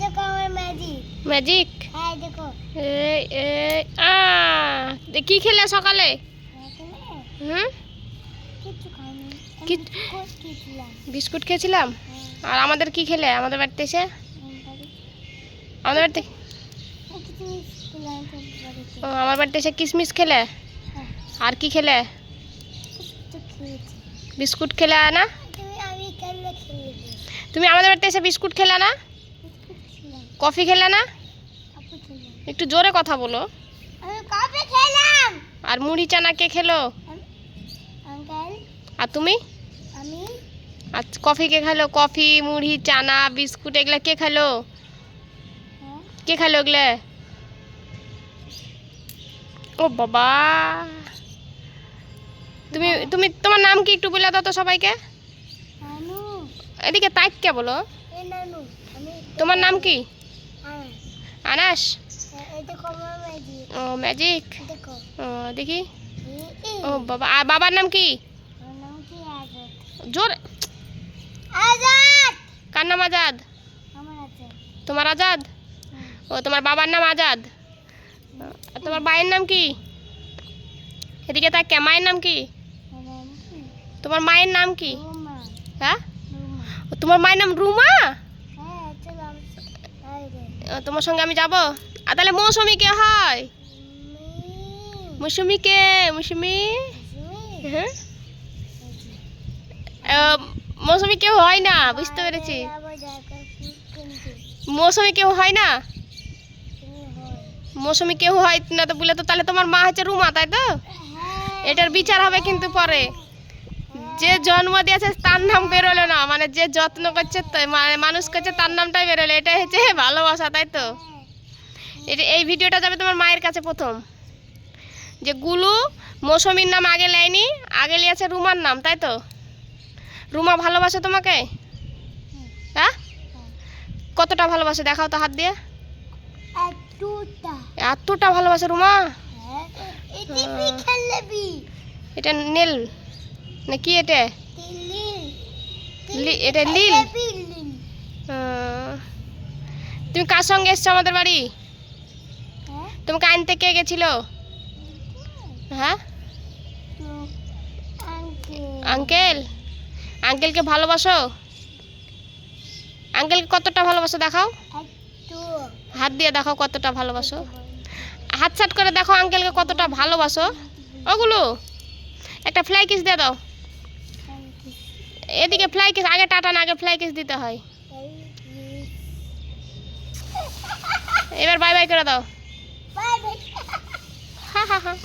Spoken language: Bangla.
দেখো আমার ম্যাজিক। ম্যাজিক? হ্যাঁ দেখো। কি খেলে সকালে? হুম, বিস্কুট খেয়েছিলাম। আর আমাদের কি খেলে আমাদের বাড়িতে এসে? আমাদের বাড়িতে আমার বাড়িতে এসে কিশমিশ খেলে। আর কি খেলে? বিস্কুট খেলে না? তুমি আমাদের বাড়িতে এসে বিস্কুট খেলে না? কফি খেলে না? একটু জোরে কথা বলো। আর মুড়ি চানা কে খেলো? আর তুমি? আর কফি কে খেলো? কফি, মুড়ি, চানা, বিস্কুট এগুলা কে খেলো? কে খেলো এগুলা? ও বাবা, তুমি তুমি তোমার নাম কি একটু বলে দাও তো সবাইকে। এদিকে তাক কে বলো। তোমার নাম কি? আনাস। ও ম্যাজিক। ও দেখি। ও বাবা, আর বাবার নাম কি? জোর। কার নাম? আজাদ। তোমার আজাদ? ও তোমার বাবার নাম আজাদ। তোমার মায়ের নাম কি? এদিকে তাক কে, মায়ের নাম কি? তোমার মায়ের নাম কি? হ্যাঁ, তোমার মায়ের নাম রুমা। তোমার সঙ্গে আমি যাব। আর তাহলে মৌসুমী কে হয়? মৌসুমী কে? মৌসুমী? হ্যাঁ, মৌসুমী কেউ হয় না, বুঝতে পেরেছি। মৌসুমী কেউ হয় না? মৌসুমী কেউ হয় না তো বলে তো তাহলে তোমার মা হচ্ছে রুমা, তাই তো? এটার বিচার হবে কিন্তু পরে। যে জন্ম দিয়েছে তার নাম বেরোলো না, মানে যে যত্ন করছে মানে মানুষ করছে তার নামটাই বেরোলো। এটাই হচ্ছে ভালোবাসা, তাই তো? এই ভিডিওটা যাবে তোমার মায়ের কাছে প্রথম। যে গুলু মৌসুমীর নাম আগে নেয়নি, আগে নিয়েছে রুমার নাম, তাই তো? রুমা ভালোবাসে তোমাকে? হ্যাঁ, কতটা ভালোবাসে দেখাও তো হাত দিয়ে। এতটা ভালোবাসে রুমা? এটা নীল নাকি? এটা এটা লীল। তুমি কার সঙ্গে এসছো আমাদের বাড়ি? তোমাকে আনতে কে গেছিল? হ্যাঁ, আঙ্কেল। আঙ্কেলকে ভালোবাসো? আঙ্কেলকে কতটা ভালোবাসো দেখাও, হাত দিয়ে দেখাও কতটা ভালোবাসো। হাত ছাট করে দেখো আঙ্কেলকে কতটা ভালোবাসো। ওগুলো একটা ফ্লাই কিস দিয়ে দাও। এদিকে ফ্লাই কিস, আগে টাটা না, আগে ফ্লাই কিস দিতে হয়। এবার বাই বাই করে দাও। হা হা হা।